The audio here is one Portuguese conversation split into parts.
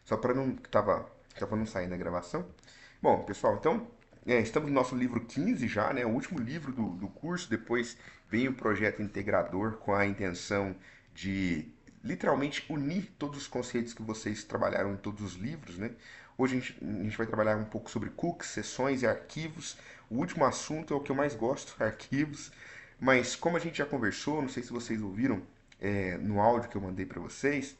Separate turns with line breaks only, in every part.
Só para não, só para não sair na gravação. Bom, pessoal, então, estamos no nosso livro 15 já, né? O último livro do curso. Depois vem o projeto integrador com a intenção de literalmente unir todos os conceitos que vocês trabalharam em todos os livros, né? Hoje a gente vai trabalhar um pouco sobre cookies, sessões e arquivos. O último assunto é o que eu mais gosto, arquivos. Mas como a gente já conversou, não sei se vocês ouviram no áudio que eu mandei para vocês,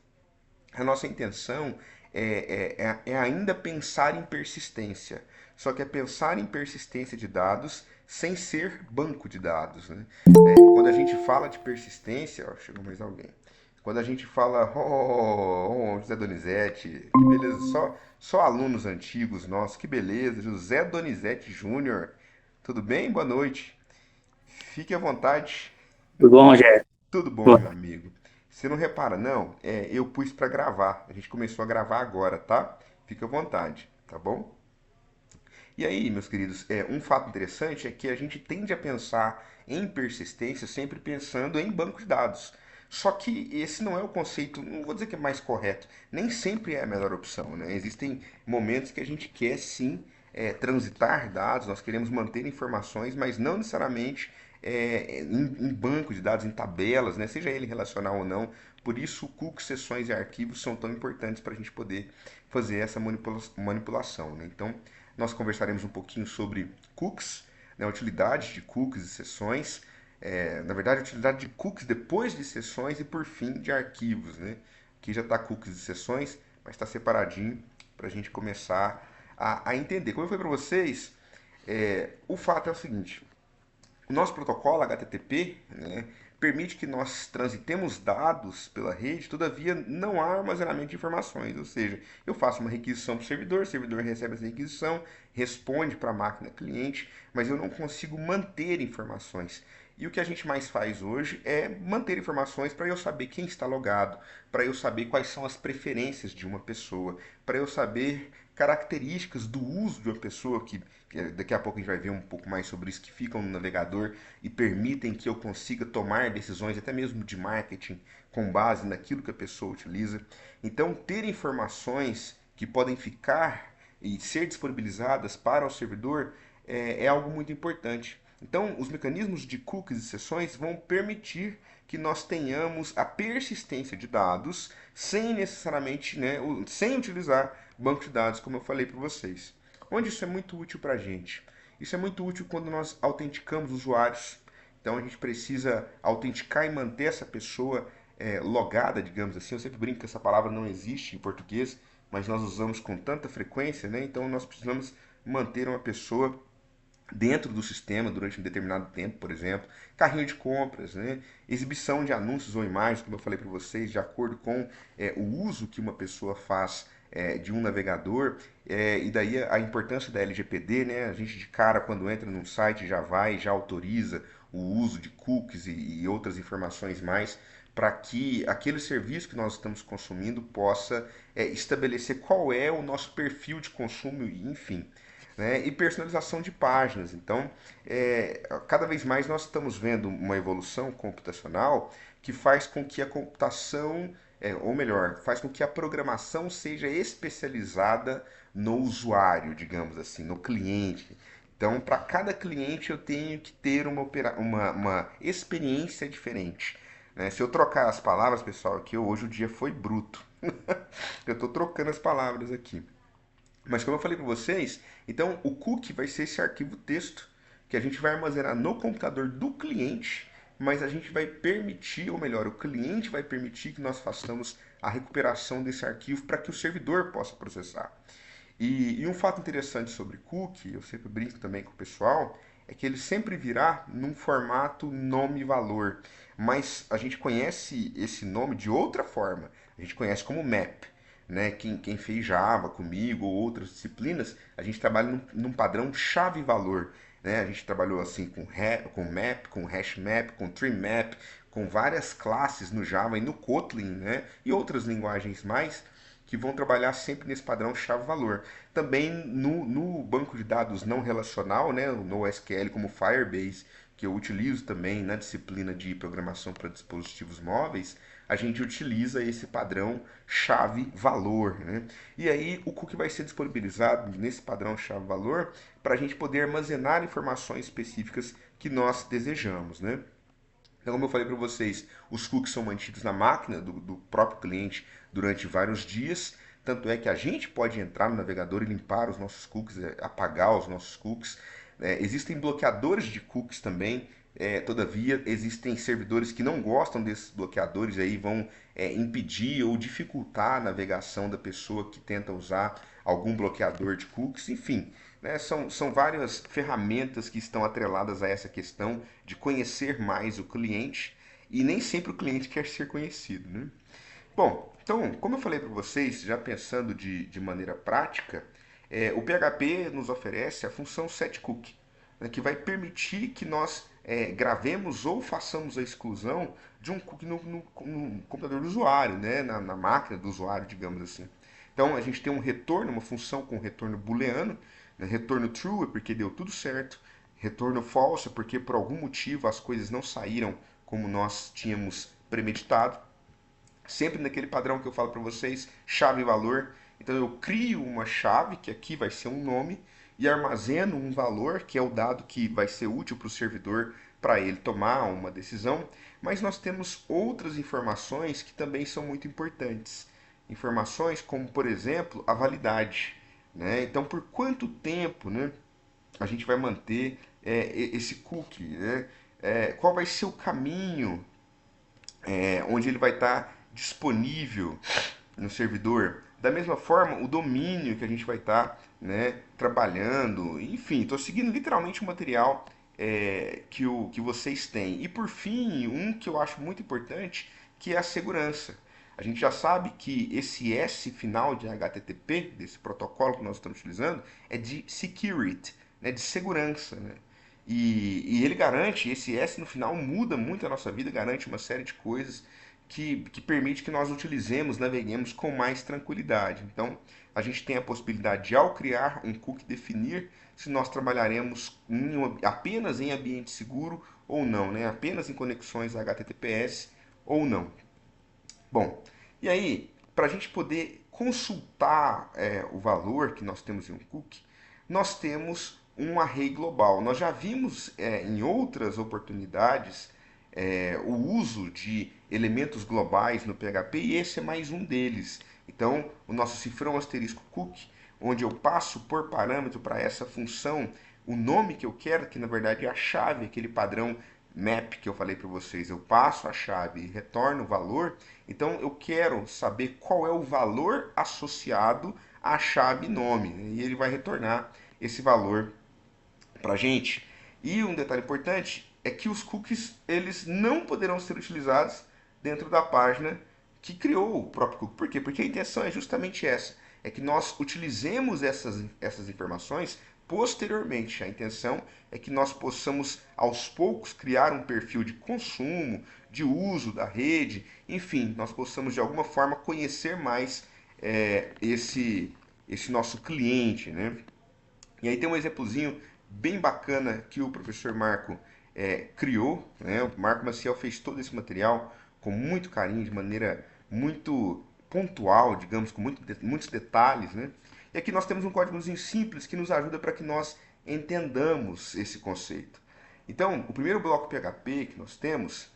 a nossa intenção é ainda pensar em persistência. Só que é pensar em persistência de dados sem ser banco de dados, né? Quando a gente fala de persistência, ó, chegou mais alguém. Quando a gente fala, José Donizete, que beleza, só alunos antigos nossos, que beleza, José Donizete Júnior, tudo bem? Boa noite. Fique à vontade.
Tudo bom, Rogério?
Tudo bom,
Boa.
meu amigo? Você não repara, não? Eu pus pra gravar. A gente começou a gravar agora, tá? Fica à vontade, tá bom? E aí, meus queridos, um fato interessante é que a gente tende a pensar em persistência sempre pensando em banco de dados. Só que esse não é o conceito, não vou dizer que é mais correto, nem sempre é a melhor opção, né? Existem momentos que a gente quer sim transitar dados, nós queremos manter informações, mas não necessariamente em banco de dados, em tabelas, né? Seja ele relacional ou não. Por isso, cookies, sessões e arquivos são tão importantes para a gente poder fazer essa manipulação, né? Então, nós conversaremos um pouquinho sobre cookies, né, a utilidade de cookies e sessões, na verdade, a utilidade de cookies depois de sessões e por fim de arquivos, né? Aqui já está cookies e sessões, mas está separadinho para a gente começar a entender. Como eu falei para vocês, o fato é o seguinte: o nosso protocolo HTTP, né, permite que nós transitemos dados pela rede, todavia não há armazenamento de informações, ou seja, eu faço uma requisição para o servidor recebe essa requisição, responde para a máquina cliente, mas eu não consigo manter informações. E o que a gente mais faz hoje é manter informações para eu saber quem está logado, para eu saber quais são as preferências de uma pessoa, para eu saber características do uso de uma pessoa que daqui a pouco a gente vai ver um pouco mais sobre isso, que ficam no navegador e permitem que eu consiga tomar decisões até mesmo de marketing com base naquilo que a pessoa utiliza. Então, ter informações que podem ficar e ser disponibilizadas para o servidor é algo muito importante. Então, os mecanismos de cookies e sessões vão permitir que nós tenhamos a persistência de dados sem necessariamente, né, sem utilizar banco de dados, como eu falei para vocês. Onde isso é muito útil para a gente? Isso é muito útil quando nós autenticamos usuários. Então a gente precisa autenticar e manter essa pessoa logada, digamos assim. Eu sempre brinco que essa palavra não existe em português, mas nós usamos com tanta frequência, né? Então nós precisamos manter uma pessoa dentro do sistema durante um determinado tempo, por exemplo, carrinho de compras, né? Exibição de anúncios ou imagens, como eu falei para vocês, de acordo com o uso que uma pessoa faz de um navegador, e daí a importância da LGPD, né? A gente de cara quando entra num site já autoriza o uso de cookies e outras informações mais para que aquele serviço que nós estamos consumindo possa estabelecer qual é o nosso perfil de consumo, enfim, né, e personalização de páginas. Então, cada vez mais nós estamos vendo uma evolução computacional que faz com que a computação, ou melhor, faz com que a programação seja especializada no usuário, digamos assim, no cliente. Então, para cada cliente eu tenho que ter uma experiência diferente. Né? Se eu trocar as palavras, pessoal, aqui hoje o dia foi bruto. Eu estou trocando as palavras aqui. Mas como eu falei para vocês, então o cookie vai ser esse arquivo texto que a gente vai armazenar no computador do cliente, mas a gente vai permitir, ou melhor, o cliente vai permitir que nós façamos a recuperação desse arquivo para que o servidor possa processar. E um fato interessante sobre cookie, eu sempre brinco também com o pessoal, é que ele sempre virá num formato nome-valor, mas a gente conhece esse nome de outra forma. A gente conhece como map, né? Quem fez Java comigo ou outras disciplinas, a gente trabalha num padrão chave-valor, né? A gente trabalhou assim com map, com hash map, com tree map, com várias classes no Java e no Kotlin, né? E outras linguagens mais que vão trabalhar sempre nesse padrão chave-valor. Também no banco de dados não relacional, né, no SQL como Firebase, que eu utilizo também na disciplina de programação para dispositivos móveis, a gente utiliza esse padrão chave-valor, né? E aí o cookie vai ser disponibilizado nesse padrão chave-valor para a gente poder armazenar informações específicas que nós desejamos, né? Então, como eu falei para vocês, os cookies são mantidos na máquina do próprio cliente durante vários dias. Tanto é que a gente pode entrar no navegador e limpar os nossos cookies, apagar os nossos cookies. Existem bloqueadores de cookies também. Todavia, existem servidores que não gostam desses bloqueadores e aí vão impedir ou dificultar a navegação da pessoa que tenta usar algum bloqueador de cookies. Enfim, né, são várias ferramentas que estão atreladas a essa questão de conhecer mais o cliente e nem sempre o cliente quer ser conhecido, né? Bom, então, como eu falei para vocês, já pensando de maneira prática, o PHP nos oferece a função setCookie, né, que vai permitir que nós gravemos ou façamos a exclusão de um cookie no computador do usuário, né, na máquina do usuário, digamos assim. Então, a gente tem um retorno, uma função com retorno booleano, né, retorno true é porque deu tudo certo, retorno false é porque por algum motivo as coisas não saíram como nós tínhamos premeditado, sempre naquele padrão que eu falo para vocês, chave e valor. Então eu crio uma chave, que aqui vai ser um nome, e armazeno um valor, que é o dado que vai ser útil para o servidor para ele tomar uma decisão. Mas nós temos outras informações que também são muito importantes. Informações como, por exemplo, a validade, né? Então, por quanto tempo, né, a gente vai manter esse cookie, né? Qual vai ser o caminho onde ele vai estar disponível no servidor. Da mesma forma, o domínio que a gente vai estar, né, trabalhando, enfim, estou seguindo literalmente o material que vocês têm. E por fim, um que eu acho muito importante, que é a segurança. A gente já sabe que esse S final de HTTP, desse protocolo que nós estamos utilizando, é de security, né, de segurança, né? E ele garante, esse S no final muda muito a nossa vida, garante uma série de coisas que permite que nós utilizemos, naveguemos com mais tranquilidade. Então, a gente tem a possibilidade de, ao criar um cookie, definir se nós trabalharemos apenas em ambiente seguro ou não, né? Apenas em conexões HTTPS ou não. Bom, e aí, para a gente poder consultar o valor que nós temos em um cookie, nós temos um array global. Nós já vimos em outras oportunidades o uso de elementos globais no PHP e esse é mais um deles. Então, o nosso cifrão asterisco cookie, onde eu passo por parâmetro para essa função o nome que eu quero, que na verdade é a chave, aquele padrão map que eu falei para vocês. Eu passo a chave e retorno o valor. Então, eu quero saber qual é o valor associado à chave nome, né? E ele vai retornar esse valor para a gente. E um detalhe importante é que os cookies eles não poderão ser utilizados dentro da página que criou o próprio cookie. Por quê? Porque a intenção é justamente essa, é que nós utilizemos essas informações posteriormente. A intenção é que nós possamos aos poucos criar um perfil de consumo, de uso da rede, enfim, nós possamos de alguma forma conhecer mais esse nosso cliente, né? E aí tem um exemplozinho bem bacana que o professor Marco criou, né? O Marco Maciel fez todo esse material com muito carinho, de maneira muito pontual, digamos, com muitos detalhes, né? E aqui nós temos um códigozinho simples que nos ajuda para que nós entendamos esse conceito. Então, o primeiro bloco PHP que nós temos,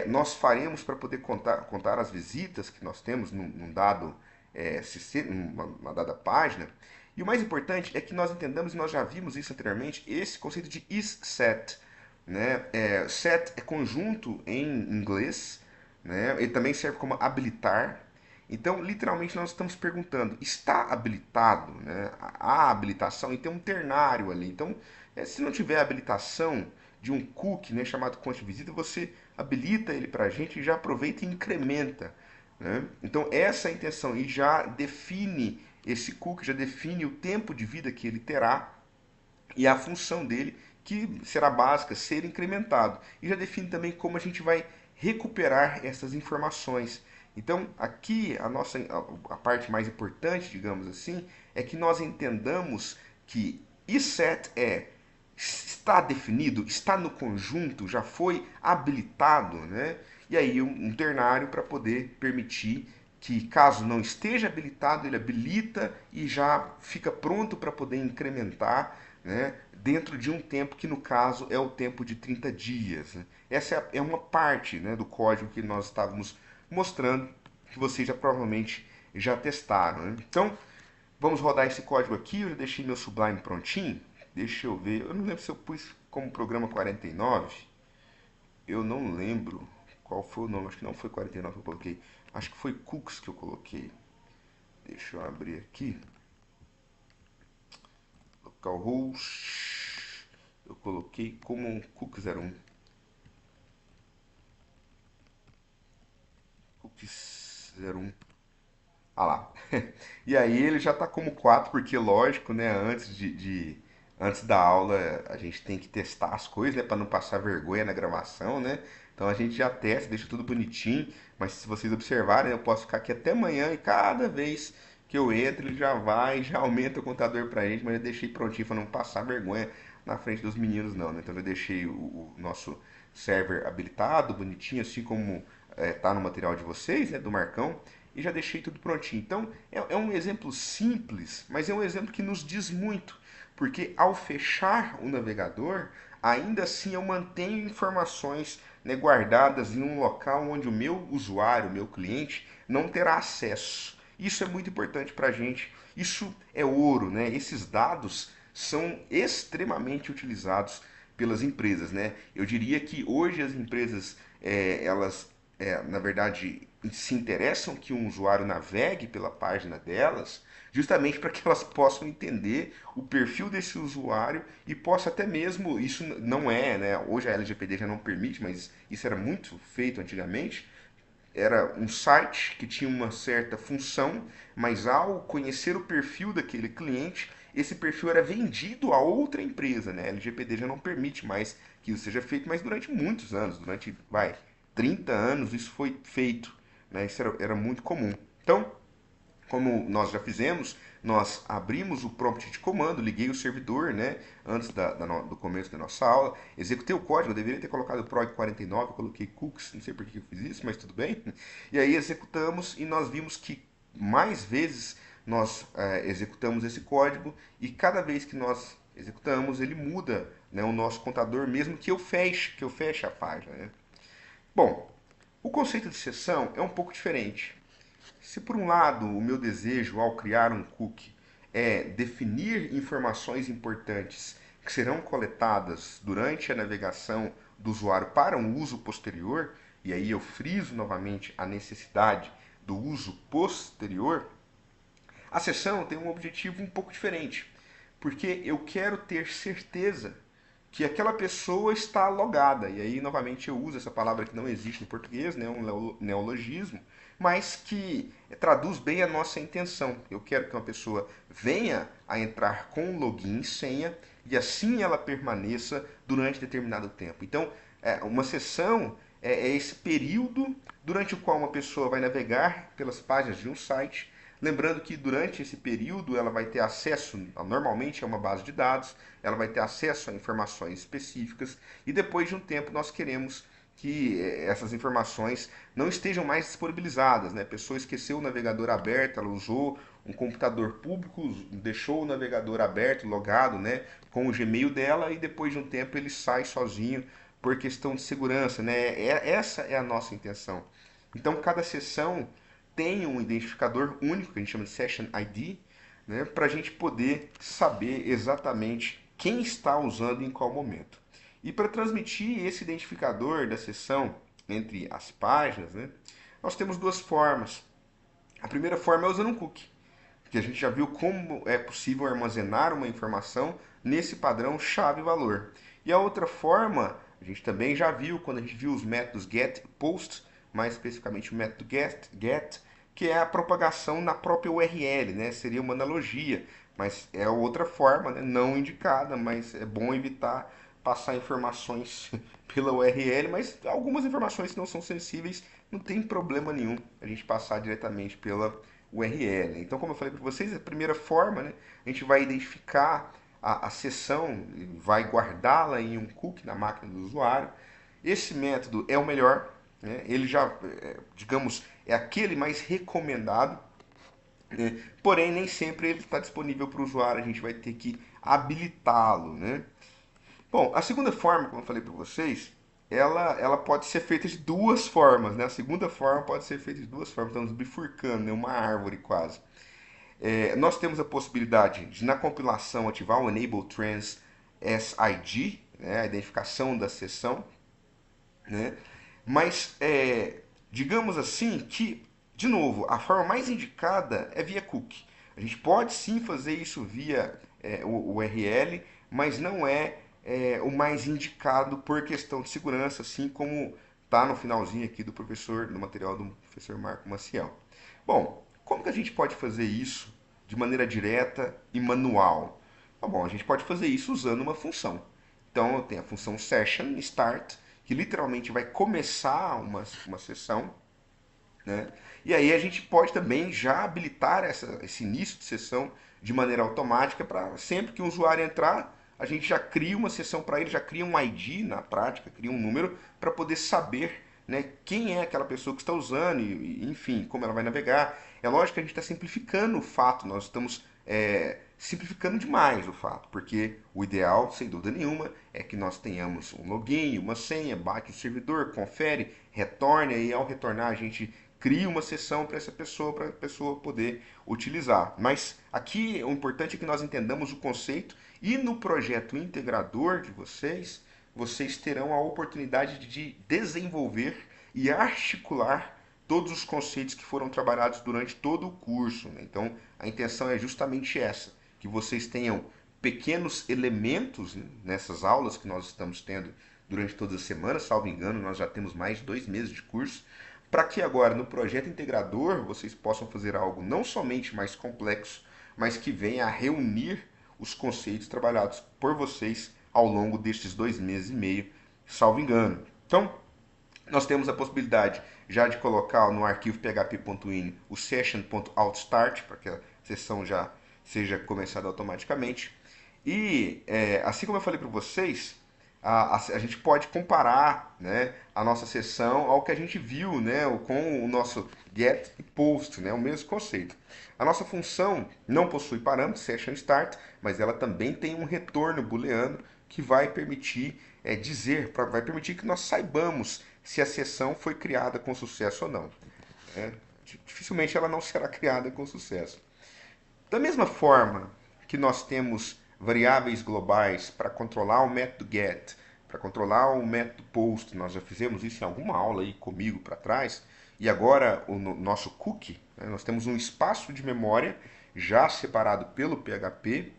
nós faremos para poder contar as visitas que nós temos num dado numa dada página. E o mais importante é que nós entendamos, e nós já vimos isso anteriormente, esse conceito de isSet. Né? Set é conjunto em inglês, né? Ele também serve como habilitar. Então, literalmente, nós estamos perguntando, está habilitado? Né? A habilitação e tem um ternário ali. Então, se não tiver habilitação de um cookie, né, chamado conte-visita, você habilita ele para a gente e já aproveita e incrementa. Né? Então, essa é a intenção e já define esse cookie, já define o tempo de vida que ele terá e a função dele, que será básica, ser incrementado. E já define também como a gente vai recuperar essas informações. Então, aqui a parte mais importante, digamos assim, é que nós entendamos que isSet é está definido, está no conjunto, já foi habilitado, né? E aí um ternário para poder permitir que, caso não esteja habilitado, ele habilita e já fica pronto para poder incrementar, né, dentro de um tempo que, no caso, é o tempo de 30 dias. Né? Essa é uma parte, né, do código que nós estávamos mostrando, que vocês já provavelmente já testaram. Né? Então, vamos rodar esse código aqui. Eu já deixei meu Sublime prontinho. Deixa eu ver. Eu não lembro se eu pus como programa 49. Eu não lembro qual foi o nome. Acho que não foi 49 que eu coloquei. Acho que foi Cooks que eu coloquei. Deixa eu abrir aqui. Localhost. Eu coloquei como um Cooks 01. Cooks 01. Ah lá. E aí ele já está como 4 porque lógico, né? Antes da aula a gente tem que testar as coisas, né? Para não passar vergonha na gravação, né? Então a gente já testa, deixa tudo bonitinho. Mas se vocês observarem, eu posso ficar aqui até amanhã e cada vez que eu entro ele já vai, já aumenta o contador pra gente. Mas eu deixei prontinho para não passar vergonha na frente dos meninos, não, né? Então eu deixei o nosso server habilitado, bonitinho, assim como tá no material de vocês, né? Do Marcão e já deixei tudo prontinho. Então, é um exemplo simples, mas é um exemplo que nos diz muito, porque ao fechar o navegador, ainda assim eu mantenho informações, né, guardadas em um local onde o meu usuário, o meu cliente, não terá acesso. Isso é muito importante para a gente. Isso é ouro, né? Esses dados são extremamente utilizados pelas empresas, né? Eu diria que hoje as empresas, elas, na verdade, se interessam que um usuário navegue pela página delas, justamente para que elas possam entender o perfil desse usuário e possa até mesmo, isso não é, né? Hoje a LGPD já não permite, mas isso era muito feito antigamente, era um site que tinha uma certa função, mas ao conhecer o perfil daquele cliente, esse perfil era vendido a outra empresa, né? A LGPD já não permite mais que isso seja feito, mas durante muitos anos, durante, 30 anos isso foi feito, né? Isso era muito comum. Então, como nós já fizemos, nós abrimos o prompt de comando, liguei o servidor, né, antes do começo da nossa aula, executei o código, eu deveria ter colocado o prog 49, eu coloquei cooks, não sei por que eu fiz isso, mas tudo bem. E aí executamos e nós vimos que mais vezes nós executamos esse código e cada vez que nós executamos, ele muda, né, o nosso contador, mesmo que eu feche a página. Né? Bom, o conceito de sessão é um pouco diferente. Se por um lado o meu desejo ao criar um cookie é definir informações importantes que serão coletadas durante a navegação do usuário para um uso posterior, e aí eu friso novamente a necessidade do uso posterior, a sessão tem um objetivo um pouco diferente, porque eu quero ter certeza que aquela pessoa está logada. E aí, novamente, eu uso essa palavra que não existe em português, né, um neologismo, mas que traduz bem a nossa intenção. Eu quero que uma pessoa venha a entrar com login e senha e assim ela permaneça durante determinado tempo. Então, uma sessão é esse período durante o qual uma pessoa vai navegar pelas páginas de um site. Lembrando que durante esse período ela vai ter acesso, normalmente a uma base de dados, ela vai ter acesso a informações específicas e depois de um tempo nós queremos que essas informações não estejam mais disponibilizadas. Né? A pessoa esqueceu o navegador aberto, ela usou um computador público, deixou o navegador aberto, logado, né, com o Gmail dela e depois de um tempo ele sai sozinho por questão de segurança. Né? Essa é a nossa intenção. Então cada sessão tem um identificador único, que a gente chama de Session ID, né, para a gente poder saber exatamente quem está usando em qual momento. E para transmitir esse identificador da sessão entre as páginas, né, nós temos duas formas. A primeira forma é usando um cookie, que a gente já viu como é possível armazenar uma informação nesse padrão chave-valor. E a outra forma, a gente também já viu quando a gente viu os métodos get e post, mais especificamente o método get, que é a propagação na própria URL, né? Seria uma analogia, mas é outra forma, né? Não indicada, mas é bom evitar passar informações pela URL, mas algumas informações que não são sensíveis, não tem problema nenhum a gente passar diretamente pela URL. Então, como eu falei para vocês, a primeira forma, né, a gente vai identificar a sessão, vai guardá-la em um cookie na máquina do usuário. Esse método é o melhor, né? Ele já, digamos, é aquele mais recomendado, né? Porém, nem sempre ele está disponível para o usuário, a gente vai ter que habilitá-lo, né? Bom, a segunda forma, como eu falei para vocês, ela pode ser feita de duas formas, né? A segunda forma pode ser feita de duas formas, estamos bifurcando, né? Uma árvore quase. Nós temos a possibilidade de, na compilação, ativar o Enable Trans SID, né? A identificação da sessão, né? Mas, digamos assim, que, de novo, a forma mais indicada é via cookie. A gente pode sim fazer isso via o URL, mas não é o mais indicado por questão de segurança, assim como está no finalzinho aqui do professor, no material do professor Marco Maciel. Bom, como que a gente pode fazer isso de maneira direta e manual? Tá bom, a gente pode fazer isso usando uma função. Então, eu tenho a função session start, que literalmente vai começar uma sessão, né? E aí a gente pode também já habilitar esse início de sessão de maneira automática para sempre que o usuário entrar, a gente já cria uma sessão para ele, já cria um ID na prática, cria um número para poder saber, né, quem é aquela pessoa que está usando e, enfim, como ela vai navegar. É lógico que a gente está simplificando o fato, nós estamos simplificando demais o fato, porque o ideal, sem dúvida nenhuma, é que nós tenhamos um login, uma senha, bate o servidor, confere, retorne, e ao retornar a gente cria uma sessão para a pessoa poder utilizar. Mas aqui o importante é que nós entendamos o conceito e no projeto integrador de vocês, vocês terão a oportunidade de desenvolver e articular todos os conceitos que foram trabalhados durante todo o curso, né? Então, a intenção é justamente essa, que vocês tenham pequenos elementos, né, nessas aulas que nós estamos tendo durante todas as semanas, salvo engano, nós já temos mais de 2 meses de curso, para que agora no projeto integrador vocês possam fazer algo não somente mais complexo, mas que venha a reunir os conceitos trabalhados por vocês ao longo destes 2 meses e meio, salvo engano. Então, nós temos a possibilidade já de colocar no arquivo php.ini o session.outstart, para que a sessão já seja começada automaticamente. E, assim como eu falei para vocês, a gente pode comparar, né, a nossa sessão ao que a gente viu, né, com o nosso get e post, né, o mesmo conceito. A nossa função não possui parâmetro, session start, mas ela também tem um retorno booleano que vai permitir vai permitir que nós saibamos se a sessão foi criada com sucesso ou não. Né? Dificilmente ela não será criada com sucesso. Da mesma forma que nós temos variáveis globais para controlar o método get, para controlar o método post, nós já fizemos isso em alguma aula aí comigo para trás, e agora o nosso cookie, né, nós temos um espaço de memória já separado pelo PHP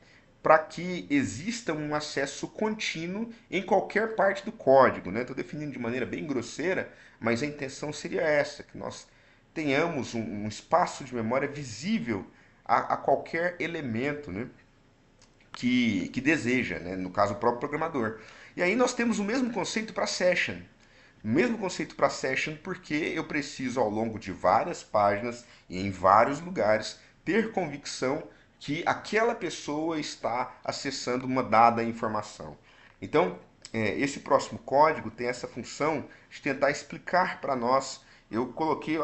para que exista um acesso contínuo em qualquer parte do código. Estou definindo de maneira bem grosseira, mas a intenção seria essa, que nós tenhamos um espaço de memória visível a qualquer elemento, né, que deseja, né, no caso o próprio programador. E aí nós temos o mesmo conceito para session. O mesmo conceito para session porque eu preciso ao longo de várias páginas e em vários lugares ter convicção que aquela pessoa está acessando uma dada informação. Então, esse próximo código tem essa função de tentar explicar para nós. Eu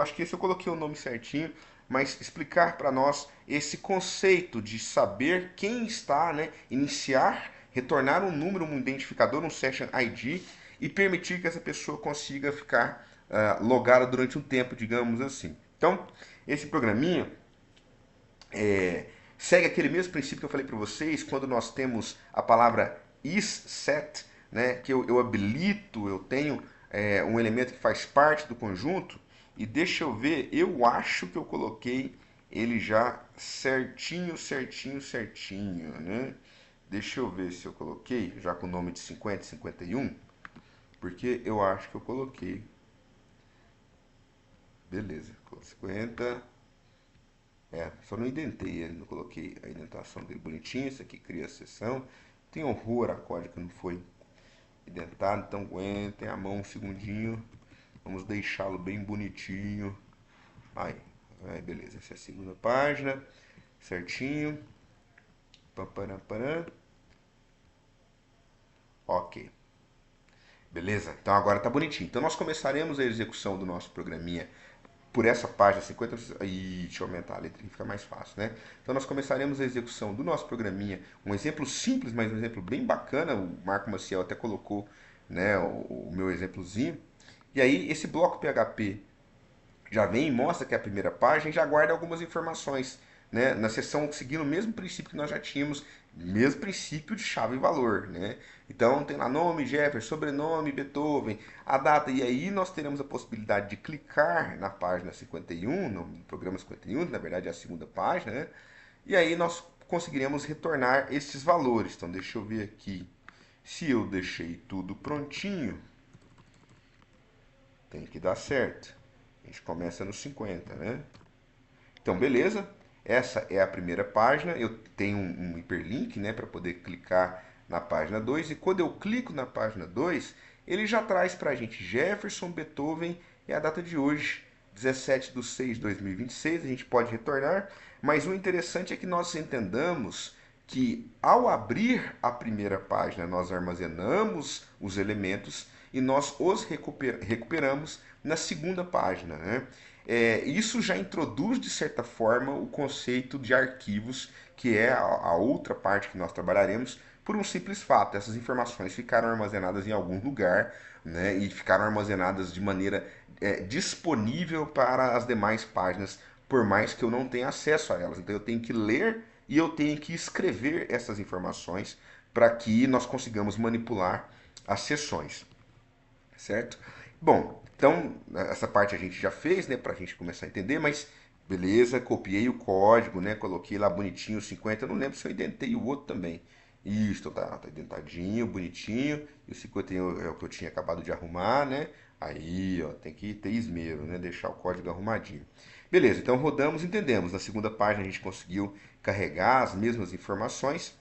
acho que esse eu coloquei o nome certinho, mas explicar para nós esse conceito de saber quem está, né, iniciar, retornar um número, um identificador, um session ID e permitir que essa pessoa consiga ficar logada durante um tempo, digamos assim. Então, esse programinha segue aquele mesmo princípio que eu falei para vocês quando nós temos a palavra isSet, né, que eu habilito, eu tenho um elemento que faz parte do conjunto, e deixa eu ver, eu acho que eu coloquei ele já certinho, certinho, certinho, né? Deixa eu ver se eu coloquei, já com o nome de 50 e 51, porque eu acho que eu coloquei. Beleza, 50. Só não indentei ele, não coloquei a indentação dele bonitinho. Isso aqui cria a seção. Tem horror a código que não foi indentado, então aguentem a mão um segundinho. Vamos deixá-lo bem bonitinho. Aí, beleza, essa é a segunda página, certinho. Pamparam, param. Ok. Beleza? Então agora tá bonitinho. Então nós começaremos a execução do nosso programinha por essa página 50. Ih, deixa eu aumentar a letra que fica mais fácil, né? Então nós começaremos a execução do nosso programinha. Um exemplo simples, mas um exemplo bem bacana. O Marco Maciel até colocou, né, o meu exemplozinho. E aí esse bloco PHP já vem e mostra que é a primeira página e já guarda algumas informações, né? Na seção seguindo o mesmo princípio que nós já tínhamos, mesmo princípio de chave e valor, né? Então tem lá nome, Jefferson, sobrenome, Beethoven, a data, e aí nós teremos a possibilidade de clicar na página 51, no programa 51, que na verdade é a segunda página, né? E aí nós conseguiremos retornar esses valores. Então deixa eu ver aqui se eu deixei tudo prontinho, tem que dar certo. A gente começa no 50, né? Então, beleza. Essa é a primeira página. Eu tenho um hiperlink, né, para poder clicar na página 2. E quando eu clico na página 2, ele já traz para a gente Jefferson, Beethoven e a data de hoje, 17/6/2026. A gente pode retornar. Mas o interessante é que nós entendamos que ao abrir a primeira página, nós armazenamos os elementos e nós os recuperamos na segunda página, né? Isso já introduz, de certa forma, o conceito de arquivos, que é a outra parte que nós trabalharemos, por um simples fato: essas informações ficaram armazenadas em algum lugar, né, e ficaram armazenadas de maneira disponível para as demais páginas, por mais que eu não tenha acesso a elas. Então eu tenho que ler e eu tenho que escrever essas informações para que nós consigamos manipular as sessões, certo? Bom, então essa parte a gente já fez, né, para a gente começar a entender, mas beleza, copiei o código, né, coloquei lá bonitinho 50, eu não lembro se eu identei o outro também. Isso, tá identadinho, bonitinho, e o 51 é o que eu tinha acabado de arrumar, né? Aí, ó, tem que ter esmero, né, deixar o código arrumadinho. Beleza, então rodamos, entendemos. Na segunda página a gente conseguiu carregar as mesmas informações.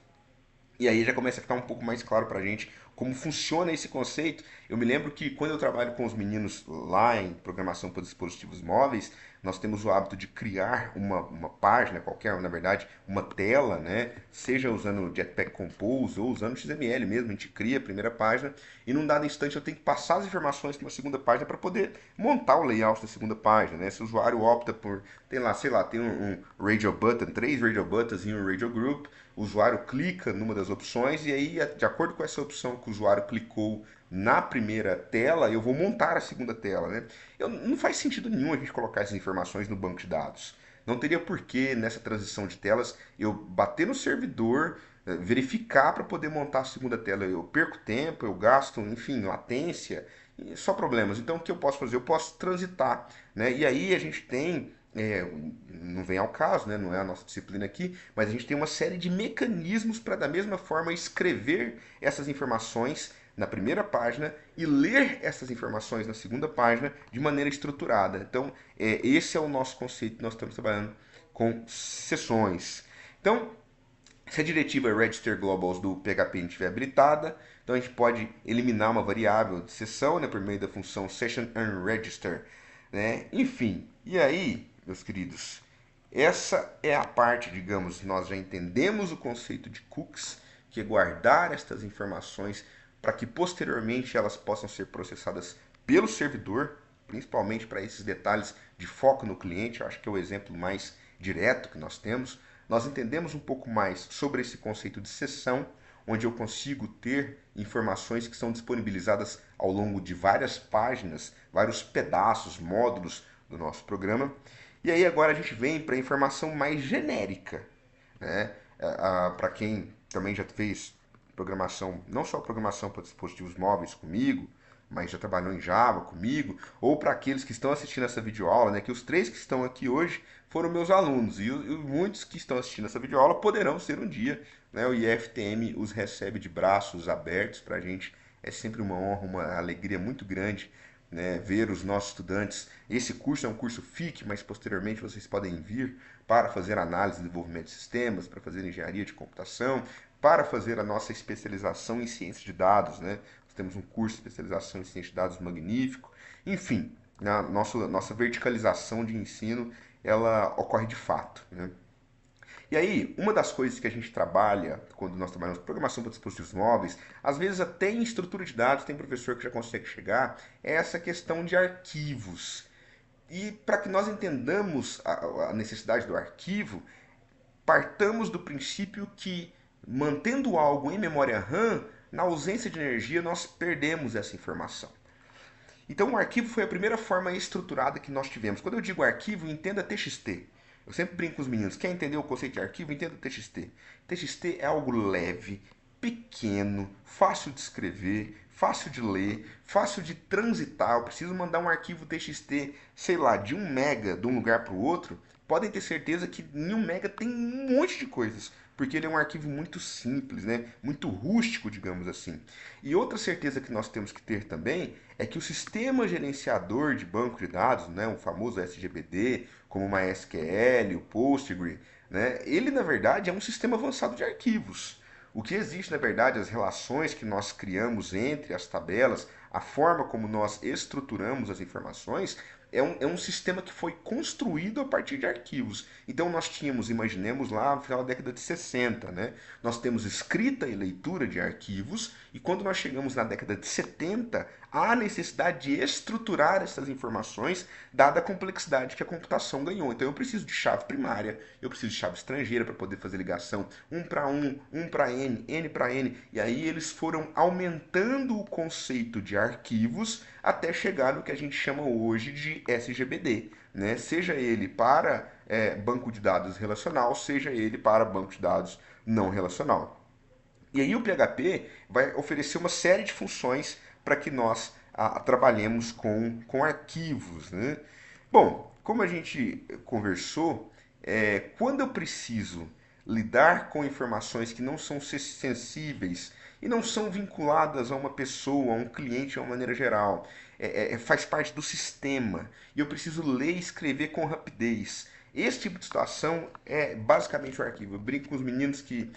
E aí já começa a ficar um pouco mais claro para a gente como funciona esse conceito. Eu me lembro que quando eu trabalho com os meninos lá em programação para dispositivos móveis, nós temos o hábito de criar uma página qualquer, na verdade, uma tela, né? Seja usando Jetpack Compose ou usando XML mesmo, a gente cria a primeira página e num dado instante eu tenho que passar as informações para uma segunda página para poder montar o layout da segunda página, né? Se o usuário opta por, tem lá, sei lá, tem um radio button, 3 radio buttons e um radio group, o usuário clica numa das opções e aí, de acordo com essa opção que o usuário clicou na primeira tela, eu vou montar a segunda tela, né? Não faz sentido nenhum a gente colocar essas informações no banco de dados. Não teria porquê nessa transição de telas eu bater no servidor, verificar para poder montar a segunda tela. Eu perco tempo, eu gasto, enfim, latência, só problemas. Então o que eu posso fazer? Eu posso transitar, né? E aí a gente tem não vem ao caso, né? Não é a nossa disciplina aqui, mas a gente tem uma série de mecanismos para, da mesma forma, escrever essas informações na primeira página e ler essas informações na segunda página de maneira estruturada. Então, esse é o nosso conceito que nós estamos trabalhando com sessões. Então, se a diretiva register globals do PHP a gente estiver habilitada, então a gente pode eliminar uma variável de sessão, né, por meio da função session unregister, né? Enfim, e aí, meus queridos, essa é a parte, digamos, nós já entendemos o conceito de cookies, que é guardar estas informações para que posteriormente elas possam ser processadas pelo servidor, principalmente para esses detalhes de foco no cliente. Eu acho que é o exemplo mais direto que nós temos. Nós entendemos um pouco mais sobre esse conceito de sessão, onde eu consigo ter informações que são disponibilizadas ao longo de várias páginas, vários pedaços, módulos do nosso programa. E aí agora a gente vem para a informação mais genérica, né? Para quem também já fez programação, não só programação para dispositivos móveis comigo, mas já trabalhou em Java comigo, ou para aqueles que estão assistindo essa videoaula, né, que os três que estão aqui hoje foram meus alunos, e muitos que estão assistindo essa videoaula poderão ser um dia, né? O IFTM os recebe de braços abertos. Para a gente é sempre uma honra, uma alegria muito grande, né, ver os nossos estudantes. Esse curso é um curso FIC, mas posteriormente vocês podem vir para fazer análise e desenvolvimento de sistemas, para fazer engenharia de computação, para fazer a nossa especialização em ciência de dados, né? Nós temos um curso de especialização em ciência de dados magnífico. Enfim, a nossa verticalização de ensino, ela ocorre de fato, né? E aí, uma das coisas que a gente trabalha quando nós trabalhamos programação para dispositivos móveis, às vezes até em estrutura de dados, tem professor que já consegue chegar, é essa questão de arquivos. E para que nós entendamos a necessidade do arquivo, partamos do princípio que, mantendo algo em memória RAM, na ausência de energia, nós perdemos essa informação. Então, o arquivo foi a primeira forma estruturada que nós tivemos. Quando eu digo arquivo, entenda TXT. Eu sempre brinco com os meninos. Quer entender o conceito de arquivo? Entenda o TXT. TXT é algo leve, pequeno, fácil de escrever, fácil de ler, fácil de transitar. Eu preciso mandar um arquivo TXT, sei lá, de 1 MB de um lugar para o outro. Podem ter certeza que em 1 MB tem um monte de coisas, porque ele é um arquivo muito simples, né? Muito rústico, digamos assim. E outra certeza que nós temos que ter também é que o sistema gerenciador de banco de dados, né, o famoso SGBD, como o MySQL, o Postgre, né, ele na verdade é um sistema avançado de arquivos. O que existe, na verdade, as relações que nós criamos entre as tabelas, a forma como nós estruturamos as informações, é um sistema que foi construído a partir de arquivos. Então nós tínhamos, imaginemos lá no final da década de 60, né? Nós temos escrita e leitura de arquivos, e quando nós chegamos na década de 70, há necessidade de estruturar essas informações, dada a complexidade que a computação ganhou. Então eu preciso de chave primária, eu preciso de chave estrangeira para poder fazer ligação 1 para 1, 1 para N para N, e aí eles foram aumentando o conceito de arquivos até chegar no que a gente chama hoje de SGBD, né? Seja ele para banco de dados relacional, seja ele para banco de dados não relacional. E aí o PHP vai oferecer uma série de funções para que nós trabalhemos com arquivos, né? Bom, como a gente conversou, quando eu preciso lidar com informações que não são sensíveis e não são vinculadas a uma pessoa, a um cliente de uma maneira geral, faz parte do sistema e eu preciso ler e escrever com rapidez. Esse tipo de situação é basicamente o arquivo. Eu brinco com os meninos que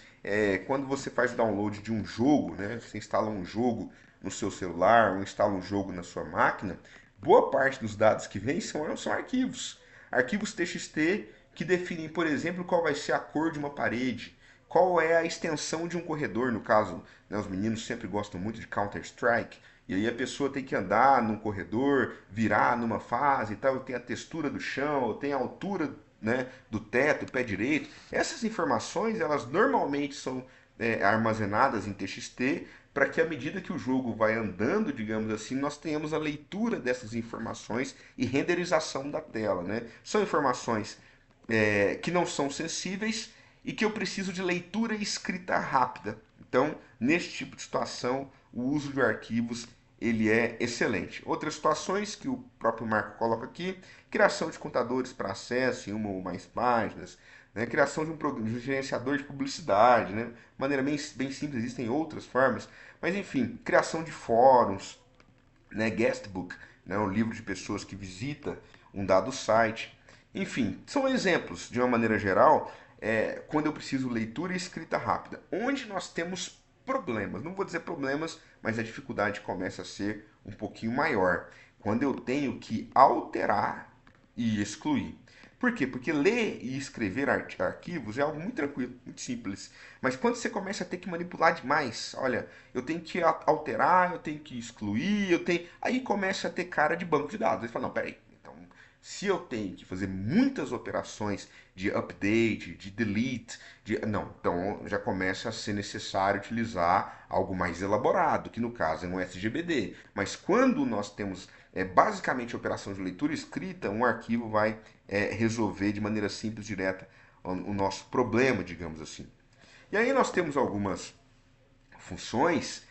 quando você faz o download de um jogo, né, você instala um jogo no seu celular ou instala um jogo na sua máquina, boa parte dos dados que vem são arquivos. Arquivos TXT que definem, por exemplo, qual vai ser a cor de uma parede, qual é a extensão de um corredor. No caso, né, os meninos sempre gostam muito de Counter-Strike, e aí a pessoa tem que andar num corredor, virar numa fase e tal, tem a textura do chão, tem a altura, né, do teto, pé direito. Essas informações, elas normalmente são armazenadas em TXT para que à medida que o jogo vai andando, digamos assim, nós tenhamos a leitura dessas informações e renderização da tela, né? São informações que não são sensíveis e que eu preciso de leitura e escrita rápida. Então, neste tipo de situação, o uso de arquivos ele é excelente. Outras situações que o próprio Marco coloca aqui: criação de contadores para acesso em uma ou mais páginas, né? Criação de um gerenciador de publicidade, né? De maneira bem simples, existem outras formas, mas enfim, criação de fóruns, né? Guestbook, né? Um livro de pessoas que visita um dado site. Enfim, são exemplos, de uma maneira geral, quando eu preciso leitura e escrita rápida. Onde nós temos problemas, não vou dizer problemas, mas a dificuldade começa a ser um pouquinho maior. Quando eu tenho que alterar e excluir. Por quê? Porque ler e escrever arquivos é algo muito tranquilo, muito simples. Mas quando você começa a ter que manipular demais, olha, eu tenho que alterar, eu tenho que excluir, eu tenho. Aí começa a ter cara de banco de dados. Você fala, não, peraí. Então, se eu tenho que fazer muitas operações de update, de delete, não, então já começa a ser necessário utilizar algo mais elaborado, que no caso é um SGBD. Mas quando nós temos basicamente a operação de leitura e escrita, um arquivo vai resolver de maneira simples, direta, o nosso problema, digamos assim. E aí nós temos algumas funções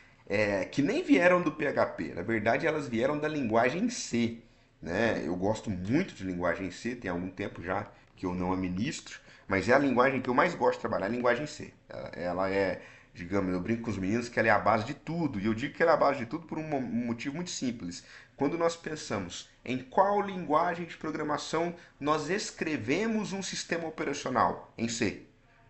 que nem vieram do PHP, na verdade elas vieram da linguagem C. Né? Eu gosto muito de linguagem C, tem algum tempo já que eu não administro, mas é a linguagem que eu mais gosto de trabalhar, a linguagem C. Ela é, digamos, eu brinco com os meninos que ela é a base de tudo, e eu digo que ela é a base de tudo por um motivo muito simples. Quando nós pensamos em qual linguagem de programação nós escrevemos um sistema operacional em C,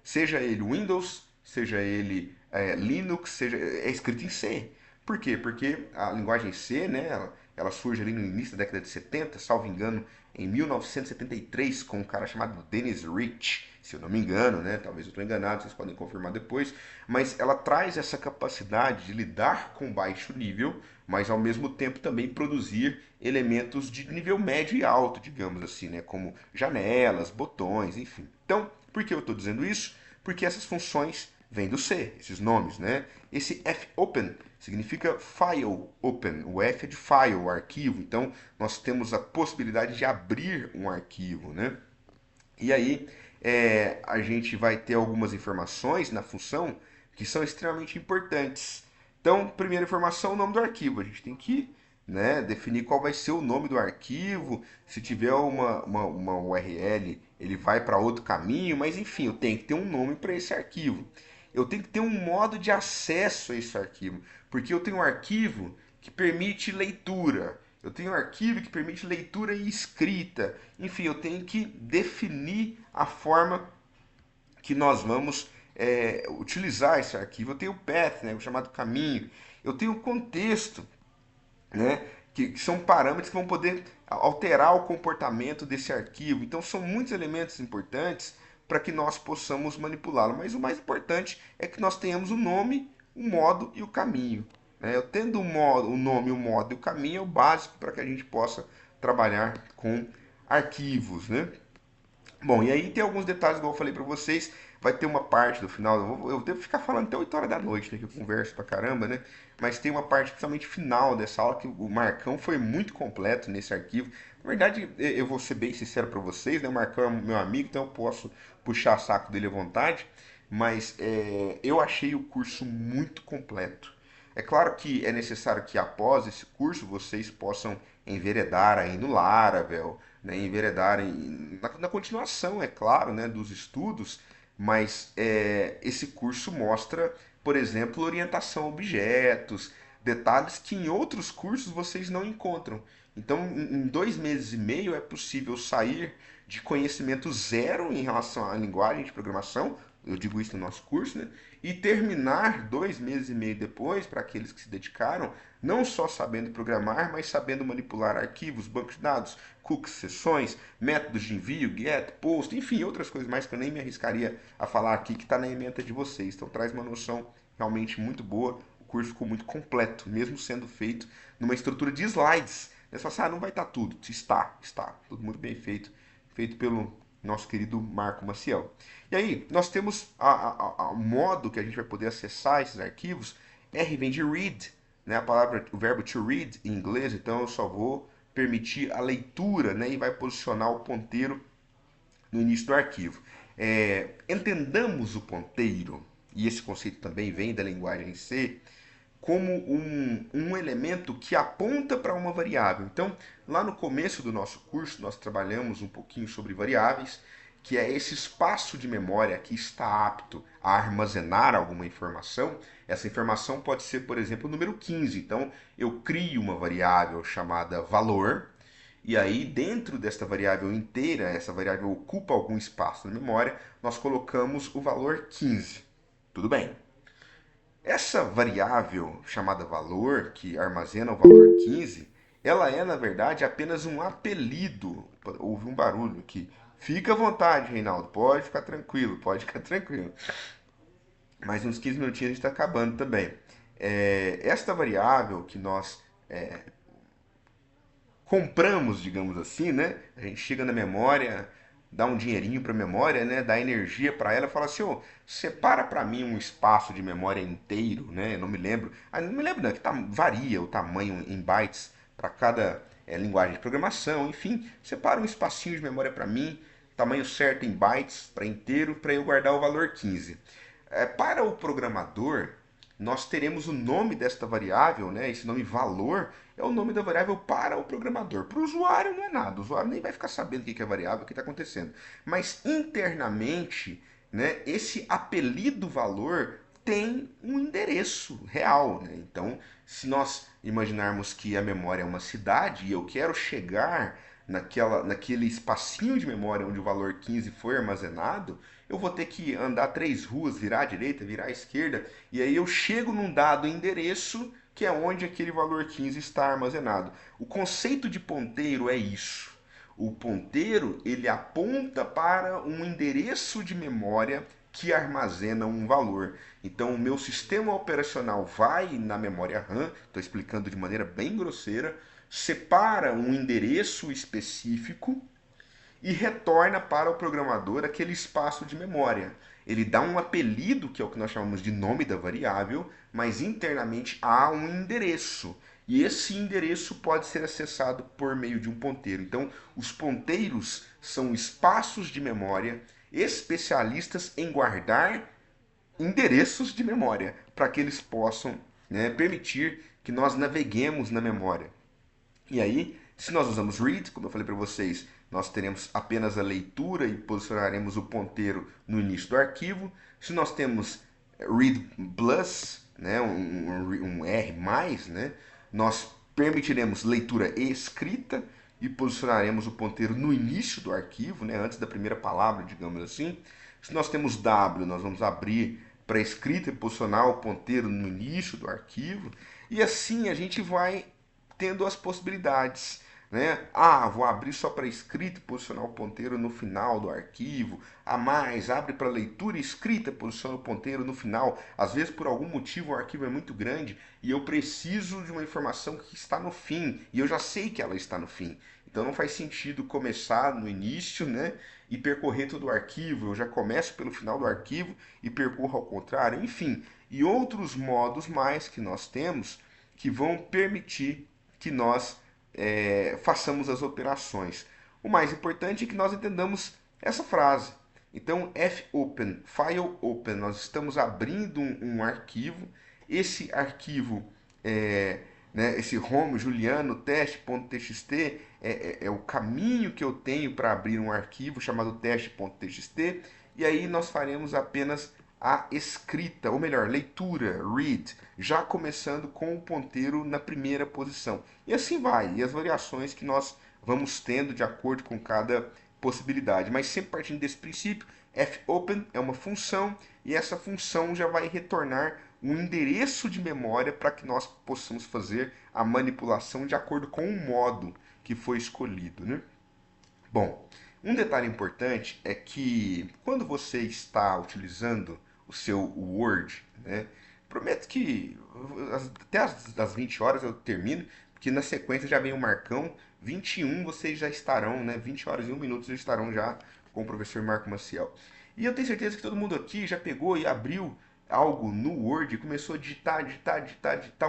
seja ele Windows, seja ele Linux, é escrito em C. Por quê? Porque a linguagem C, né, ela surge ali no início da década de 70, salvo engano, em 1973, com um cara chamado Dennis Rich. se eu não me engano, né? Talvez eu estou enganado, vocês podem confirmar depois, mas ela traz essa capacidade de lidar com baixo nível, mas ao mesmo tempo também produzir elementos de nível médio e alto, digamos assim, né? Como janelas, botões, enfim. Então, por que eu estou dizendo isso? Porque essas funções vêm do C, esses nomes, né? Esse fopen significa file open. O F é de file, arquivo. Então, nós temos a possibilidade de abrir um arquivo, né? E aí, a gente vai ter algumas informações na função que são extremamente importantes. Então, primeira informação, o nome do arquivo. A gente tem que, né, definir qual vai ser o nome do arquivo. Se tiver uma URL, ele vai para outro caminho, mas enfim, eu tenho que ter um nome para esse arquivo. Eu tenho que ter um modo de acesso a esse arquivo, porque eu tenho um arquivo que permite leitura. Eu tenho um arquivo que permite leitura e escrita. Enfim, eu tenho que definir a forma que nós vamos utilizar esse arquivo. Eu tenho o path, né, o chamado caminho. Eu tenho o contexto, né, que são parâmetros que vão poder alterar o comportamento desse arquivo. Então, são muitos elementos importantes para que nós possamos manipulá-lo. Mas o mais importante é que nós tenhamos o nome, o modo e o caminho. Né? Eu tendo o nome, o modo e o caminho é o básico para que a gente possa trabalhar com arquivos. Né? Bom, e aí tem alguns detalhes que eu falei para vocês. Vai ter uma parte do final, eu devo ficar falando até 8 horas da noite, né, que eu converso pra caramba, né? Mas tem uma parte principalmente final dessa aula que o Marcão foi muito completo nesse arquivo. Na verdade, eu vou ser bem sincero para vocês, né? O Marcão é meu amigo, então eu posso puxar saco dele à vontade. Mas eu achei o curso muito completo. É claro que é necessário que após esse curso vocês possam enveredar aí no Laravel, né, enveredar na continuação, é claro, né, dos estudos, mas esse curso mostra, por exemplo, orientação a objetos, detalhes que em outros cursos vocês não encontram. Então, em 2 meses e meio é possível sair de conhecimento zero em relação à linguagem de programação, eu digo isso no nosso curso, né? E terminar 2 meses e meio depois, para aqueles que se dedicaram, não só sabendo programar, mas sabendo manipular arquivos, bancos de dados, cookies, sessões, métodos de envio, get, post, enfim, outras coisas mais que eu nem me arriscaria a falar aqui, que está na ementa de vocês. Então traz uma noção realmente muito boa, o curso ficou muito completo, mesmo sendo feito numa estrutura de slides. É só assim, não vai estar tudo. Está. Tudo muito bem feito. Feito pelo nosso querido Marco Maciel. E aí, nós temos o modo que a gente vai poder acessar esses arquivos. R vem de read, né? O verbo to read em inglês, então eu só vou permitir a leitura, né? E vai posicionar o ponteiro no início do arquivo. Entendamos o ponteiro, e esse conceito também vem da linguagem C, como um elemento que aponta para uma variável. Então, lá no começo do nosso curso, nós trabalhamos um pouquinho sobre variáveis, que é esse espaço de memória que está apto a armazenar alguma informação. Essa informação pode ser, por exemplo, o número 15. Então, eu crio uma variável chamada valor, e aí dentro desta variável inteira, essa variável ocupa algum espaço na memória, nós colocamos o valor 15. Tudo bem. Essa variável chamada valor, que armazena o valor 15, ela é, na verdade, apenas um apelido. Houve um barulho aqui. Fica à vontade, Reinaldo. Pode ficar tranquilo, pode ficar tranquilo. Mais uns 15 minutinhos a gente está acabando também. Esta variável que nós compramos, digamos assim, né? A gente chega na memória, dá um dinheirinho para a memória, né? Dá energia para ela, fala assim, separa para mim um espaço de memória inteiro, né? Eu não me lembro, não me lembro não, que varia o tamanho em bytes para cada linguagem de programação, enfim, separa um espacinho de memória para mim, tamanho certo em bytes para inteiro, para eu guardar o valor 15. Para o programador, nós teremos o nome desta variável, né? Esse nome valor é o nome da variável para o programador. Para o usuário não é nada, o usuário nem vai ficar sabendo o que é variável, o que está acontecendo. Mas internamente, né, esse apelido valor tem um endereço real. Né? Então, se nós imaginarmos que a memória é uma cidade e eu quero chegar naquele espacinho de memória onde o valor 15 foi armazenado, eu vou ter que andar 3 ruas, virar à direita, virar à esquerda, e aí eu chego num dado endereço que é onde aquele valor 15 está armazenado. O conceito de ponteiro é isso. O ponteiro, ele aponta para um endereço de memória que armazena um valor. Então, o meu sistema operacional vai na memória RAM, estou explicando de maneira bem grosseira, separa um endereço específico e retorna para o programador aquele espaço de memória. Ele dá um apelido, que é o que nós chamamos de nome da variável, mas internamente há um endereço. E esse endereço pode ser acessado por meio de um ponteiro. Então, os ponteiros são espaços de memória especialistas em guardar endereços de memória, para que eles possam, né, permitir que nós naveguemos na memória. E aí, se nós usamos read, como eu falei para vocês, nós teremos apenas a leitura e posicionaremos o ponteiro no início do arquivo. Se nós temos read plus, né, um R+, né, nós permitiremos leitura e escrita e posicionaremos o ponteiro no início do arquivo, né, antes da primeira palavra, digamos assim. Se nós temos W, nós vamos abrir para escrita e posicionar o ponteiro no início do arquivo. E assim a gente vai tendo as possibilidades. Né? Ah, vou abrir só para escrita e posicionar o ponteiro no final do arquivo. A mais, abre para leitura e escrita, posiciona o ponteiro no final. Às vezes, por algum motivo, o arquivo é muito grande e eu preciso de uma informação que está no fim. E eu já sei que ela está no fim. Então não faz sentido começar no início, né? E percorrer todo o arquivo. Eu já começo pelo final do arquivo e percorro ao contrário. Enfim, e outros modos mais que nós temos que vão permitir que nós façamos as operações. O mais importante é que nós entendamos essa frase. Então, fopen, file open, nós estamos abrindo um arquivo. Esse arquivo, né, esse home juliano teste.txt é o caminho que eu tenho para abrir um arquivo chamado teste.txt. E aí nós faremos apenas a escrita, ou melhor, leitura, read, já começando com o ponteiro na primeira posição. E assim vai, e as variações que nós vamos tendo de acordo com cada possibilidade. Mas sempre partindo desse princípio, fopen é uma função, e essa função já vai retornar um endereço de memória para que nós possamos fazer a manipulação de acordo com o modo que foi escolhido. Né? Bom, um detalhe importante é que quando você está utilizando o seu Word, né, prometo que até as 20 horas eu termino, porque na sequência já vem o Marcão, 21 vocês já estarão, né, 20 horas e 1 minuto já estarão já com o professor Marco Maciel. E eu tenho certeza que todo mundo aqui já pegou e abriu algo no Word e começou a digitar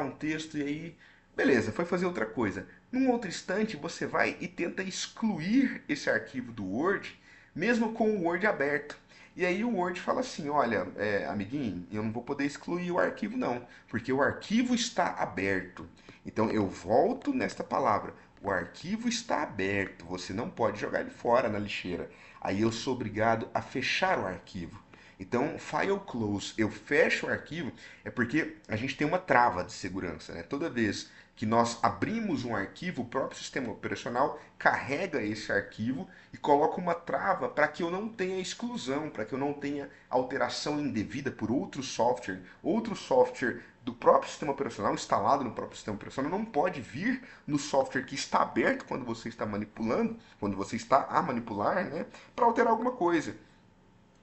um texto e aí, beleza, foi fazer outra coisa. Num outro instante, você vai e tenta excluir esse arquivo do Word, mesmo com o Word aberto. E aí o Word fala assim, olha, amiguinho, eu não vou poder excluir o arquivo não, porque o arquivo está aberto. Então eu volto nesta palavra, o arquivo está aberto, você não pode jogar ele fora na lixeira. Aí eu sou obrigado a fechar o arquivo. Então, file close, eu fecho o arquivo, é porque a gente tem uma trava de segurança. Né? Toda vez que nós abrimos um arquivo, o próprio sistema operacional carrega esse arquivo e coloca uma trava para que eu não tenha exclusão, para que eu não tenha alteração indevida por outro software. Outro software do próprio sistema operacional, instalado no próprio sistema operacional, não pode vir no software que está aberto quando você está manipulando, quando você está a manipular, né, para alterar alguma coisa.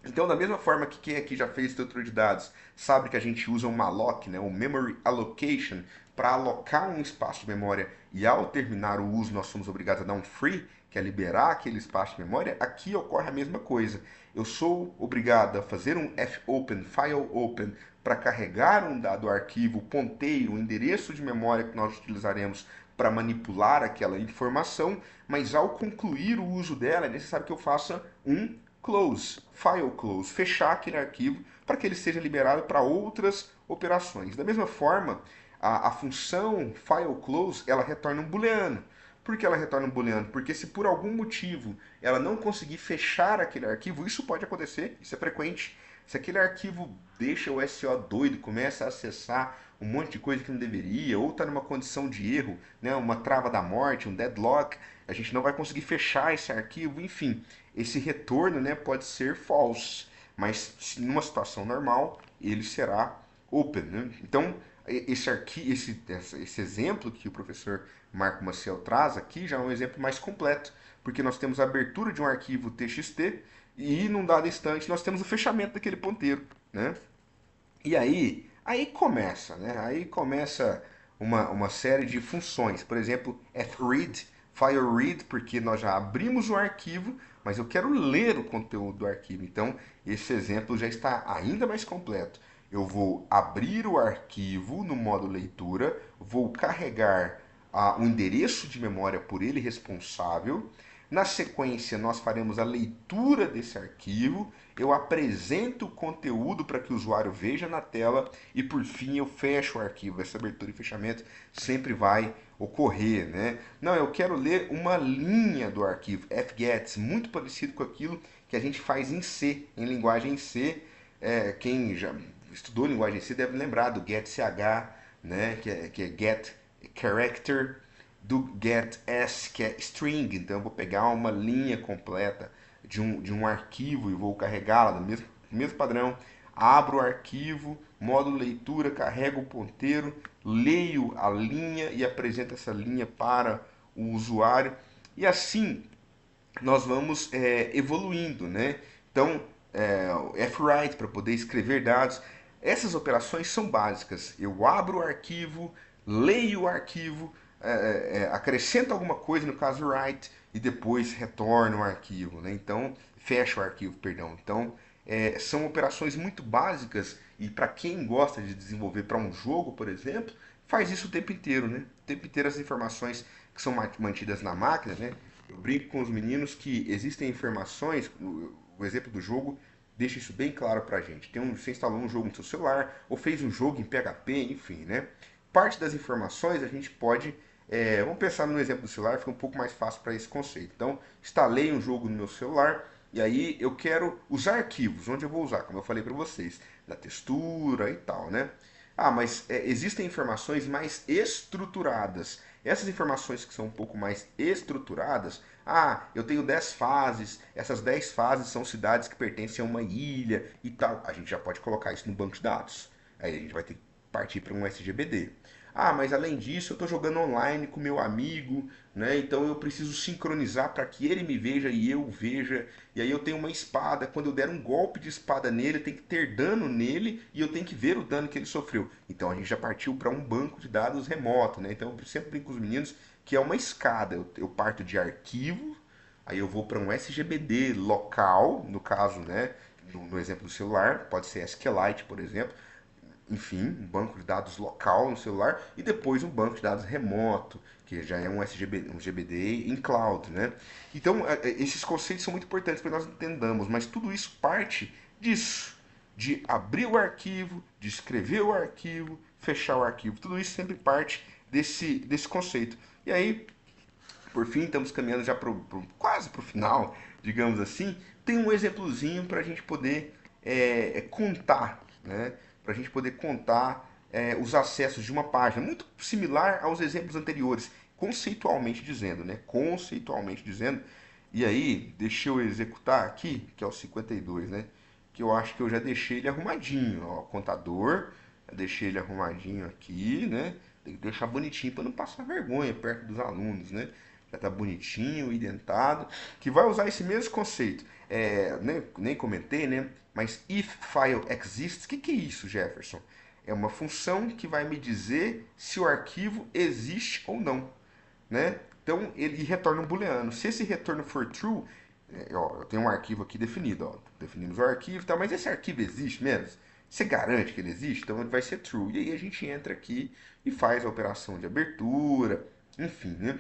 Então, da mesma forma que quem aqui já fez estrutura de dados sabe que a gente usa um malloc, né, um memory allocation, para alocar um espaço de memória e ao terminar o uso nós somos obrigados a dar um free, que é liberar aquele espaço de memória, aqui ocorre a mesma coisa. Eu sou obrigado a fazer um fopen, file open, para carregar um dado arquivo, ponteiro, endereço de memória que nós utilizaremos para manipular aquela informação, mas ao concluir o uso dela é necessário que eu faça um close, file close, fechar aquele arquivo para que ele seja liberado para outras operações. Da mesma forma, a função file close, ela retorna um booleano. Por que ela retorna um booleano? Porque se por algum motivo ela não conseguir fechar aquele arquivo, isso pode acontecer, isso é frequente. Se aquele arquivo deixa o SO doido, começa a acessar um monte de coisa que não deveria, ou está numa condição de erro, né, uma trava da morte, um deadlock, a gente não vai conseguir fechar esse arquivo, enfim, esse retorno, né, pode ser false, mas numa situação normal ele será open. Né? Então, esse exemplo que o professor Marco Maciel traz aqui já é um exemplo mais completo, porque nós temos a abertura de um arquivo TXT e num dado instante nós temos o fechamento daquele ponteiro, né? E aí começa, né? Aí começa uma série de funções. Por exemplo, fread, file read, porque nós já abrimos o arquivo, mas eu quero ler o conteúdo do arquivo. Então, esse exemplo já está ainda mais completo. Eu vou abrir o arquivo no modo leitura, vou carregar o endereço de memória por ele responsável. Na sequência, nós faremos a leitura desse arquivo, eu apresento o conteúdo para que o usuário veja na tela e, por fim, eu fecho o arquivo. Essa abertura e fechamento sempre vai ocorrer, né? Não, eu quero ler uma linha do arquivo, fgets, muito parecido com aquilo que a gente faz em C, em linguagem C. Quem já estudou linguagem C deve lembrar do getch, né? Que é get character, do getS, que é string. Então eu vou pegar uma linha completa de um arquivo e vou carregá-la do mesmo padrão. Abro o arquivo, modo leitura, carrego o ponteiro, leio a linha e apresento essa linha para o usuário. E assim nós vamos evoluindo, né? Então, fwrite para poder escrever dados. Essas operações são básicas. Eu abro o arquivo, leio o arquivo, acrescento alguma coisa, no caso write, e depois retorno o arquivo, né? Então, fecho o arquivo, perdão. Então, são operações muito básicas e para quem gosta de desenvolver para um jogo, por exemplo, faz isso o tempo inteiro, né? O tempo inteiro as informações que são mantidas na máquina, né? Eu brinco com os meninos que existem informações, o exemplo do jogo deixa isso bem claro pra gente. Você instalou um jogo no seu celular, ou fez um jogo em PHP, enfim, né? Parte das informações a gente pode. Vamos pensar no exemplo do celular, fica um pouco mais fácil para esse conceito. Então, instalei um jogo no meu celular, e aí eu quero usar arquivos, onde eu vou usar, como eu falei para vocês, da textura e tal, né? Ah, mas existem informações mais estruturadas. Essas informações que são um pouco mais estruturadas, eu tenho 10 fases, essas 10 fases são cidades que pertencem a uma ilha e tal. A gente já pode colocar isso no banco de dados. Aí a gente vai ter que partir para um SGBD. Mas além disso, eu estou jogando online com meu amigo, né? Então eu preciso sincronizar para que ele me veja e eu veja. E aí eu tenho uma espada, quando eu der um golpe de espada nele, tem que ter dano nele e eu tenho que ver o dano que ele sofreu. Então a gente já partiu para um banco de dados remoto, né? Então eu sempre brinco com os meninos que é uma escada. Eu parto de arquivo, aí eu vou para um SGBD local, no caso, né? No exemplo do celular, pode ser SQLite, por exemplo, enfim, um banco de dados local no celular e depois um banco de dados remoto, que já é um SGBD, um GBD em cloud, né? Então, esses conceitos são muito importantes para que nós entendamos, mas tudo isso parte disso, de abrir o arquivo, de escrever o arquivo, fechar o arquivo. Tudo isso sempre parte desse conceito. E aí, por fim, estamos caminhando já quase para o final, digamos assim. Tem um exemplozinho para a gente poder contar, né? Para a gente poder contar os acessos de uma página, muito similar aos exemplos anteriores, conceitualmente dizendo, né? Conceitualmente dizendo. E aí, deixa eu executar aqui, que é o 52, né? Que eu acho que eu já deixei ele arrumadinho, ó, contador, deixei ele arrumadinho aqui, né? Tem que deixar bonitinho para não passar vergonha perto dos alunos, né? Já está bonitinho, identado, que vai usar esse mesmo conceito. Nem comentei, né? Mas if file exists, o que é isso, Jefferson? É uma função que vai me dizer se o arquivo existe ou não, né? Então ele retorna um booleano. Se esse retorno for true, eu tenho um arquivo aqui definido, ó, definimos o arquivo, tá? Mas esse arquivo existe mesmo? Você garante que ele existe? Então ele vai ser true. E aí a gente entra aqui e faz a operação de abertura, enfim, né?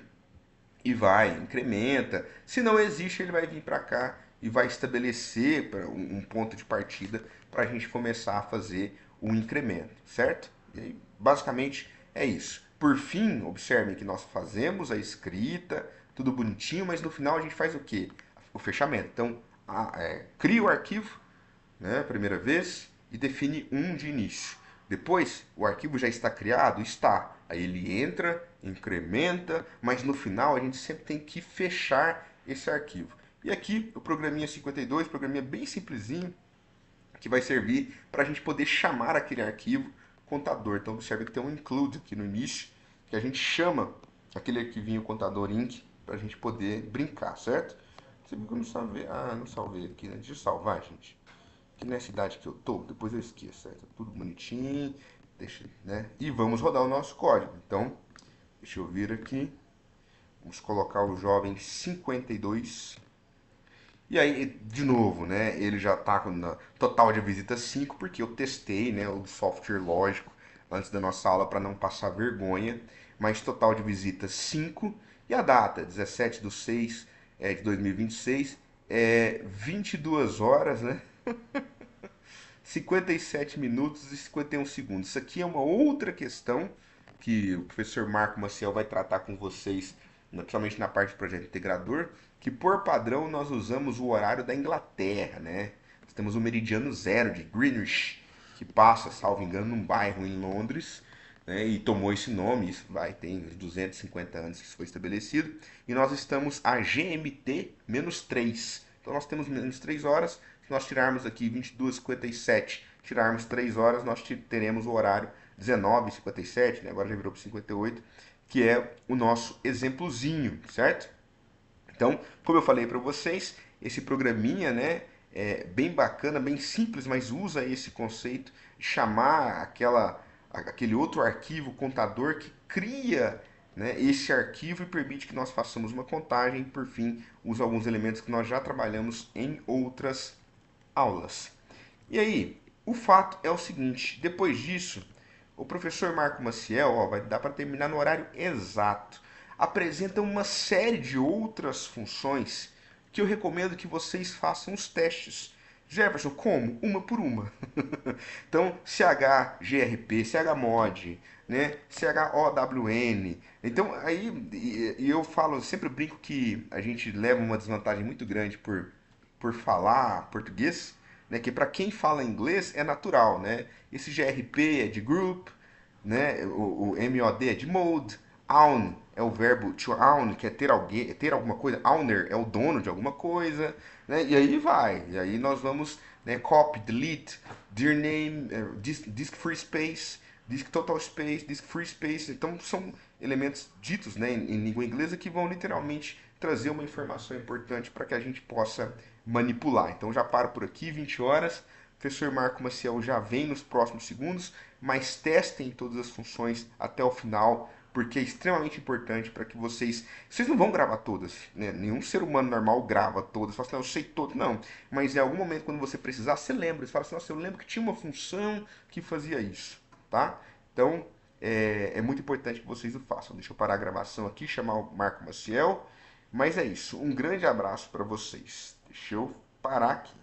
E vai, incrementa. Se não existe, ele vai vir para cá e vai estabelecer um ponto de partida para a gente começar a fazer o incremento, certo? E aí, basicamente é isso. Por fim, observem que nós fazemos a escrita, tudo bonitinho, mas no final a gente faz o quê? O fechamento. Então, cria o arquivo, né, primeira vez, e define um de início. Depois, o arquivo já está criado? Está. Aí ele entra, incrementa, mas no final a gente sempre tem que fechar esse arquivo. E aqui o programinha 52, programinha bem simplesinho, que vai servir para a gente poder chamar aquele arquivo contador. Então observe que tem um include aqui no início, que a gente chama aquele arquivinho contador Inc. Pra gente poder brincar, certo? Você viu que eu não salvei? Ah, não salvei aqui, né? Deixa eu salvar, gente. Que na cidade que eu tô, depois eu esqueço, certo? Tudo bonitinho, deixa, né? E vamos rodar o nosso código. Então, deixa eu vir aqui. Vamos colocar o jovem 52. E aí, de novo, né? Ele já está com total de visitas 5 porque eu testei, né, o software lógico antes da nossa aula para não passar vergonha. Mas total de visitas 5 e a data, 17/6 de 2026, 22 horas, né? 57 minutos e 51 segundos. Isso aqui é uma outra questão que o professor Marco Maciel vai tratar com vocês, principalmente na parte do projeto integrador, que por padrão nós usamos o horário da Inglaterra, né? Nós temos o meridiano zero de Greenwich, que passa, salvo engano, num bairro em Londres, né? E tomou esse nome, isso vai, tem 250 anos que isso foi estabelecido, e nós estamos a GMT menos 3. Então nós temos menos 3 horas, se nós tirarmos aqui 22h57, tirarmos 3 horas, nós teremos o horário 19h57, né? Agora já virou para 58, que é o nosso exemplozinho, certo? Então, como eu falei para vocês, esse programinha, né, é bem bacana, bem simples, mas usa esse conceito de chamar aquele outro arquivo contador que cria, né, esse arquivo e permite que nós façamos uma contagem. Por fim, usa alguns elementos que nós já trabalhamos em outras aulas. E aí, o fato é o seguinte: depois disso, o professor Marco Maciel, ó, vai dar para terminar no horário exato, apresenta uma série de outras funções que eu recomendo que vocês façam os testes. Jefferson, como? Uma por uma. Então, CHGRP, CHMOD, né? CHOWN. Então, aí e eu falo, sempre brinco que a gente leva uma desvantagem muito grande por falar português, né? Que para quem fala inglês é natural, né? Esse GRP é de group, né? O MOD é de mode, own é o verbo to own, que é ter alguém, ter alguma coisa, owner é o dono de alguma coisa, né? E aí vai, e aí nós vamos, né, copy, delete, dir name, disk free space, disk total space, disk free space. Então são elementos ditos, né, em língua inglesa que vão literalmente trazer uma informação importante para que a gente possa manipular. Então já paro por aqui, 20 horas. O professor Marco Maciel já vem nos próximos segundos, mas testem todas as funções até o final, porque é extremamente importante para que vocês. Vocês não vão gravar todas, né? Nenhum ser humano normal grava todas. Fala assim, eu sei todas. Não. Mas em algum momento, quando você precisar, você lembra. Você fala assim, nossa, eu lembro que tinha uma função que fazia isso, tá? Então, é muito importante que vocês o façam. Deixa eu parar a gravação aqui, chamar o Marco Maciel. Mas é isso. Um grande abraço para vocês. Deixa eu parar aqui.